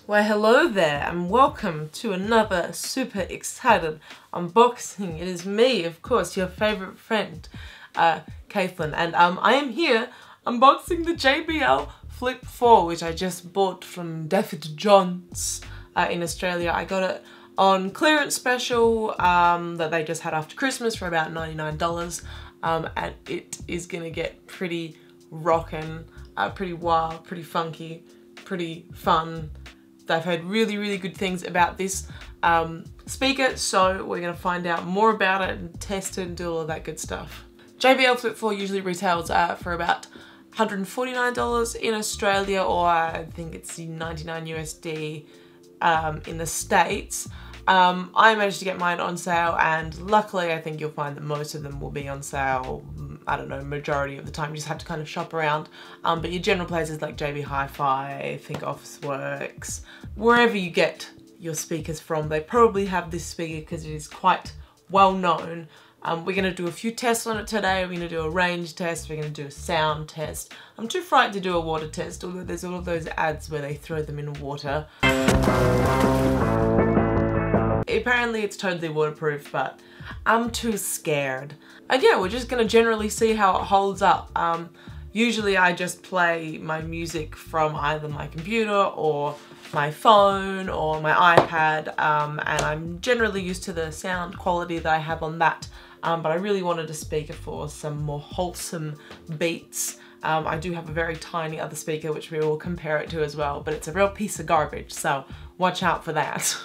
Well, hello there and welcome to another super excited unboxing. It is me, of course, your favorite friend, Caitlin, and I am here unboxing the JBL Flip 4, which I just bought from David John's in Australia. I got it on clearance special that they just had after Christmas for about $99, and it is gonna get pretty rockin', pretty wild, pretty funky, pretty fun. I've heard really good things about this speaker, so we're going to find out more about it and test it and do all of that good stuff. JBL Flip 4 usually retails for about $149 in Australia, or I think it's $99 USD in the States. I managed to get mine on sale, and luckily I think you'll find that most of them will be on sale, I don't know, majority of the time. You just have to kind of shop around. But your general places like JB Hi-Fi, I think Office Works, wherever you get your speakers from, they probably have this speaker because it is quite well known. We're going to do a few tests on it today. We're going to do a range test, we're going to do a sound test. I'm too frightened to do a water test, although there's all of those ads where they throw them in water. Apparently it's totally waterproof, but I'm too scared. And yeah, we're just gonna generally see how it holds up. Usually I just play my music from either my computer or my phone or my iPad, and I'm generally used to the sound quality that I have on that. But I really wanted a speaker for some more wholesome beats. I do have a very tiny other speaker which we will compare it to as well, but it's a real piece of garbage, so watch out for that.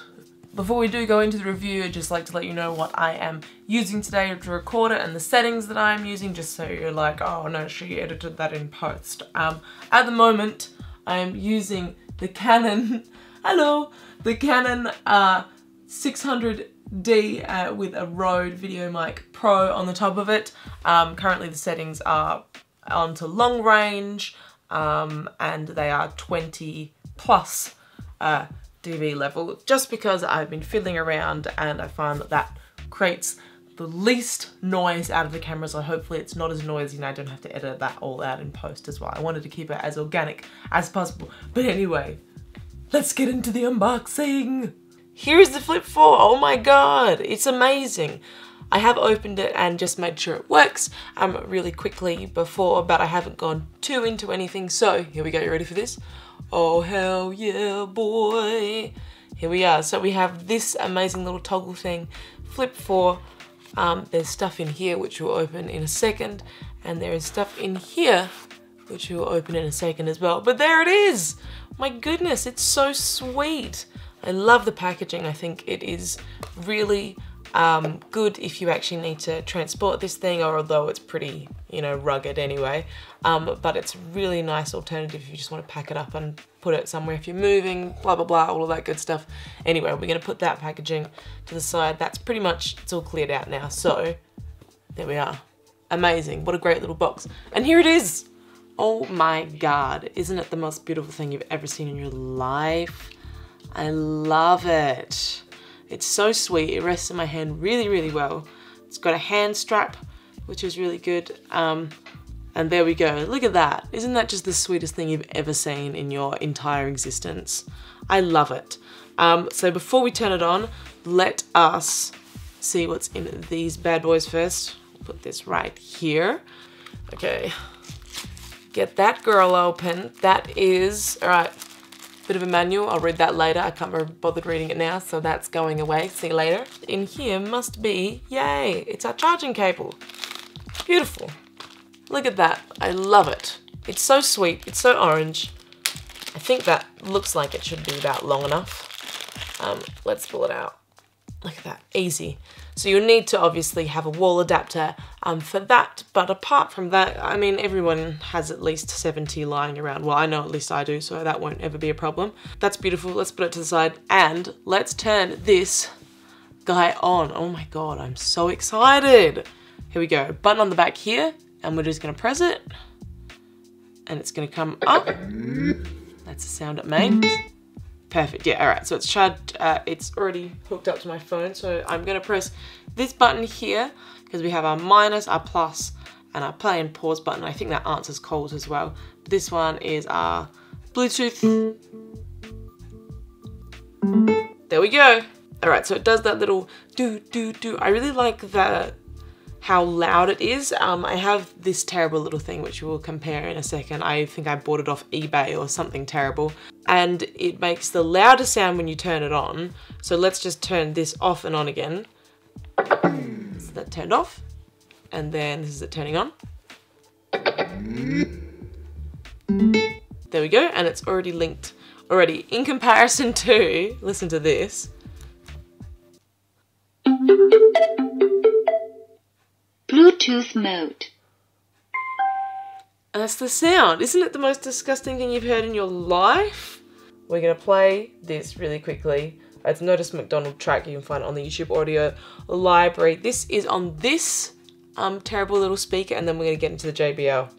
Before we do go into the review, I'd just like to let you know what I am using today to record it and the settings that I'm using, just so you're like, oh no, she edited that in post. At the moment, I am using the Canon, the Canon 600D with a Rode VideoMic Pro on the top of it. Currently the settings are onto long range, and they are 20 plus dB level, just because I've been fiddling around and I find that that creates the least noise out of the camera, so hopefully it's not as noisy and I don't have to edit that all out in post as well. I wanted to keep it as organic as possible. But anyway, let's get into the unboxing. Here's the Flip 4. Oh my god, it's amazing. I have opened it and just made sure it works really quickly before, but I haven't gone too into anything, so here we go. You ready for this? Oh hell yeah, boy. Here we are. So we have this amazing little toggle thing, Flip 4. There's stuff in here which we'll open in a second, and there is stuff in here which we'll open in a second as well. But there it is! My goodness, it's so sweet. I love the packaging. I think it is really good if you actually need to transport this thing, or although it's pretty, you know, rugged anyway. But it's a really nice alternative if you just want to pack it up and put it somewhere if you're moving, blah blah blah, all of that good stuff. Anyway, we're going to put that packaging to the side. That's pretty much, it's all cleared out now. So there we are. Amazing. What a great little box. And here it is. Oh my god, isn't it the most beautiful thing you've ever seen in your life? I love it. It's so sweet. It rests in my hand really well. It's got a hand strap, which is really good. And there we go. Look at that. Isn't that just the sweetest thing you've ever seen in your entire existence? I love it. So before we turn it on, let us see what's in these bad boys first. Put this right here. Okay. Get that girl open. That is, all right. Bit of a manual, I'll read that later. I can't be bothered reading it now, so that's going away. See you later. In here must be, yay, it's our charging cable. Beautiful. Look at that, I love it. It's so sweet, it's so orange. I think that looks like it should be about long enough. Let's pull it out. Look at that, easy. So you'll need to obviously have a wall adapter for that, but apart from that, I mean, everyone has at least 70 lying around. Well, I know at least I do, so that won't ever be a problem. That's beautiful. Let's put it to the side and let's turn this guy on. Oh my god, I'm so excited. Here we go. Button on the back here, and we're just gonna press it and it's gonna come up. That's the sound it made. Perfect, yeah, all right, so it's charged, it's already hooked up to my phone, so I'm gonna press this button here, because we have our minus, our plus, and our play and pause button. I think that answers calls as well. But this one is our Bluetooth. There we go. All right, so it does that little do, do, do. I really like how loud it is. I have this terrible little thing which we'll compare in a second. I think I bought it off eBay or something terrible. And it makes the loudest sound when you turn it on. So let's just turn this off and on again. So that turned off. And then this is it turning on. There we go, and it's already linked already. In comparison to, listen to this. Bluetooth mode. And that's the sound. Isn't it the most disgusting thing you've heard in your life? We're gonna play this really quickly. It's an Otis McDonald track. You can find it on the YouTube audio library. This is on this terrible little speaker, and then we're gonna get into the JBL.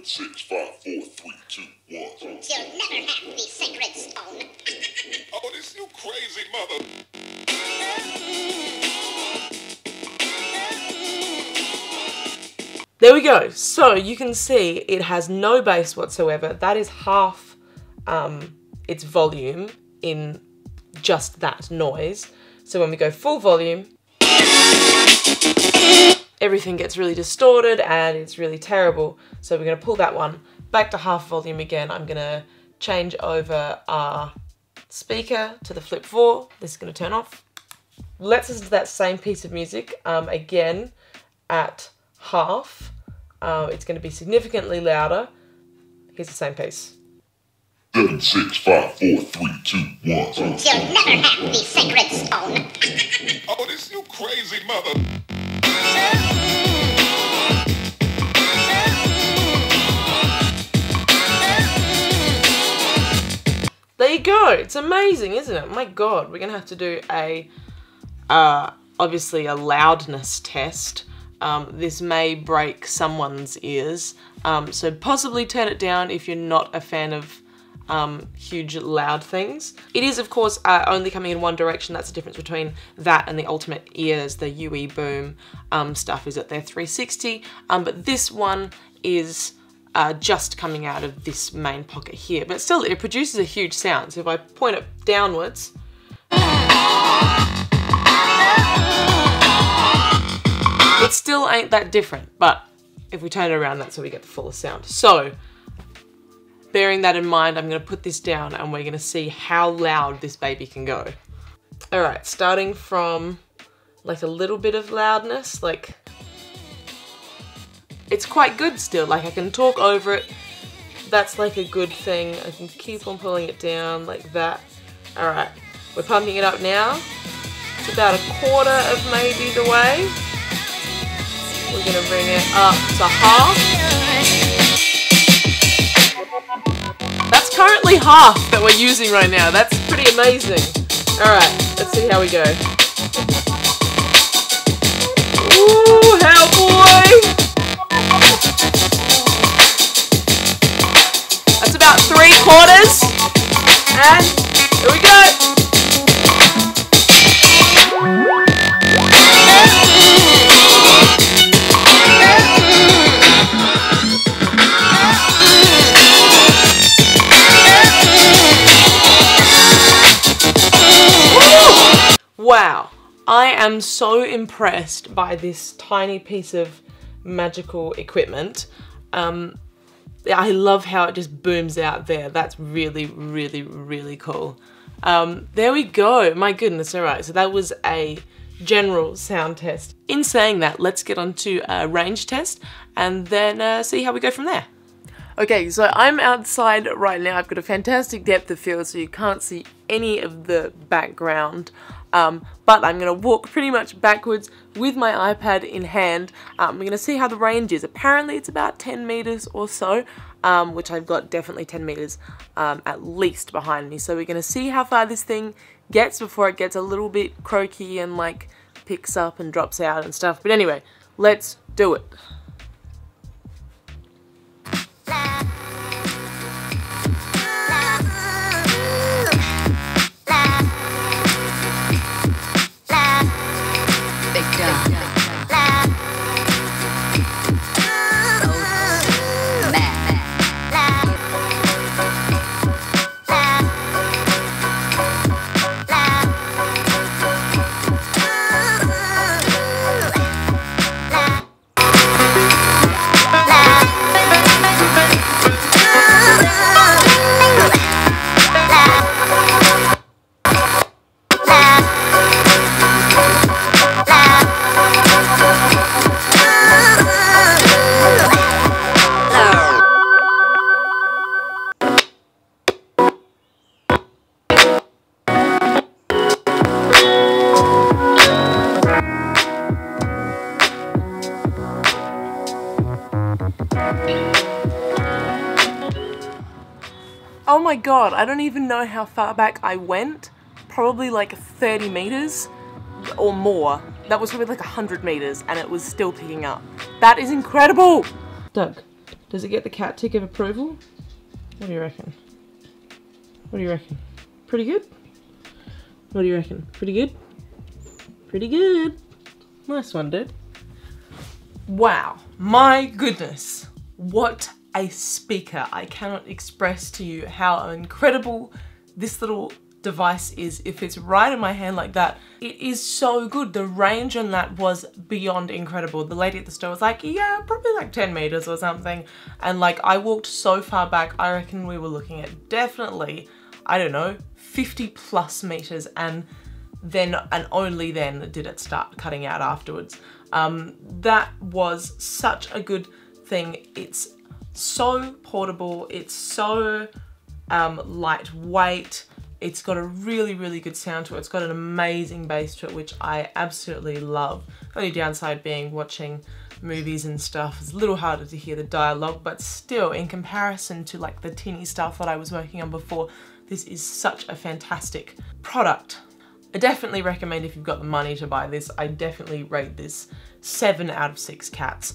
6, 5, 4, 3, 2, 1. You'll never have the sacred stone. Oh, this you crazy mother. There we go. So you can see it has no bass whatsoever. That is half its volume in just that noise. So when we go full volume, everything gets really distorted and it's really terrible. So we're gonna pull that one back to half volume again. I'm gonna change over our speaker to the Flip 4. This is gonna turn off. Let's listen to that same piece of music again at half. It's gonna be significantly louder. Here's the same piece. 7, 6, 5, 4, 3, 2, 1. You'll never have the sacred stone. Oh, this you crazy mother. There you go. It's amazing, isn't it? My God, we're gonna have to do a obviously a loudness test. This may break someone's ears, so possibly turn it down if you're not a fan of huge loud things. It is of course only coming in one direction. That's the difference between that and the ultimate ears, the UE boom stuff, is that they're 360, but this one is just coming out of this main pocket here, but still it produces a huge sound. So if I point it downwards, it still ain't that different, but if we turn it around, that's how we get the fullest sound. So bearing that in mind, I'm gonna put this down and we're gonna see how loud this baby can go. All right, starting from like a little bit of loudness, like it's quite good still. Like I can talk over it. That's like a good thing. I can keep on pulling it down like that. All right, we're pumping it up now. It's about a quarter of maybe the way. We're gonna bring it up to half. That's currently half that we're using right now. That's pretty amazing. All right, let's see how we go. Ooh, hell boy! That's about 3/4. And here we go. Wow, I am so impressed by this tiny piece of magical equipment. I love how it just booms out there. That's really, really, really cool. There we go. My goodness, all right. So that was a general sound test. In saying that, let's get on to a range test and then see how we go from there. Okay, so I'm outside right now. I've got a fantastic depth of field, so you can't see any of the background. But I'm going to walk pretty much backwards with my iPad in hand. We're going to see how the range is. Apparently it's about 10 meters or so, which I've got definitely 10 meters at least behind me. So we're going to see how far this thing gets before it gets a little bit croaky and like picks up and drops out and stuff. But anyway, let's do it. Oh my god, I don't even know how far back I went. Probably like 30 meters or more. That was probably like 100 meters and it was still picking up. That is incredible! Doug, does it get the cat tick of approval? What do you reckon? What do you reckon? Pretty good? What do you reckon? Pretty good? Pretty good. Nice one, dude. Wow, my goodness. What a speaker. I cannot express to you how incredible this little device is. If it's right in my hand like that, it is so good. The range on that was beyond incredible. The lady at the store was like, yeah, probably like 10 meters or something. And like, I walked so far back, I reckon we were looking at definitely, I don't know, 50 plus meters, and only then did it start cutting out afterwards. That was such a good thing. It's so portable, it's so lightweight, it's got a really, really good sound to it, it's got an amazing bass to it, which I absolutely love. The only downside being watching movies and stuff, it's a little harder to hear the dialogue, but still, in comparison to like the tinny stuff that I was working on before, this is such a fantastic product. I definitely recommend, if you've got the money to buy this, I definitely rate this 7 out of 6 cats.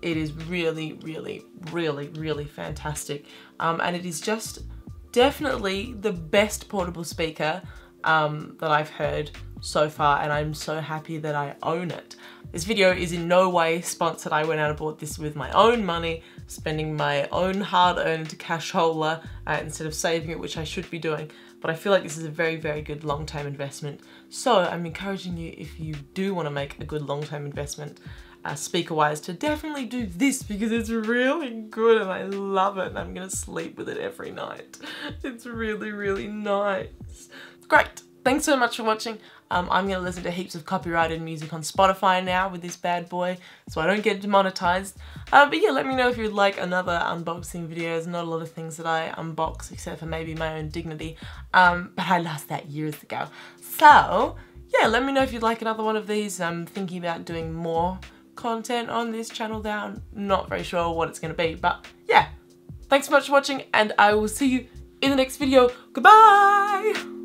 It is really, really, really, really fantastic. And it is just definitely the best portable speaker that I've heard so far, and I'm so happy that I own it. This video is in no way sponsored. I went out and bought this with my own money, spending my own hard-earned cashola instead of saving it, which I should be doing. But I feel like this is a very, very good long-term investment. So I'm encouraging you, if you do want to make a good long-term investment, speaker-wise, to definitely do this, because it's really good and I love it, and I'm gonna sleep with it every night. It's really, really nice. Great. Thanks so much for watching. I'm gonna listen to heaps of copyrighted music on Spotify now with this bad boy, so I don't get demonetized. But yeah, let me know if you'd like another unboxing video. There's not a lot of things that I unbox, except for maybe my own dignity. But I lost that years ago. So yeah, let me know if you'd like another one of these. I'm thinking about doing more content on this channel now. I'm not very sure what it's gonna be, but yeah. Thanks so much for watching, and I will see you in the next video. Goodbye!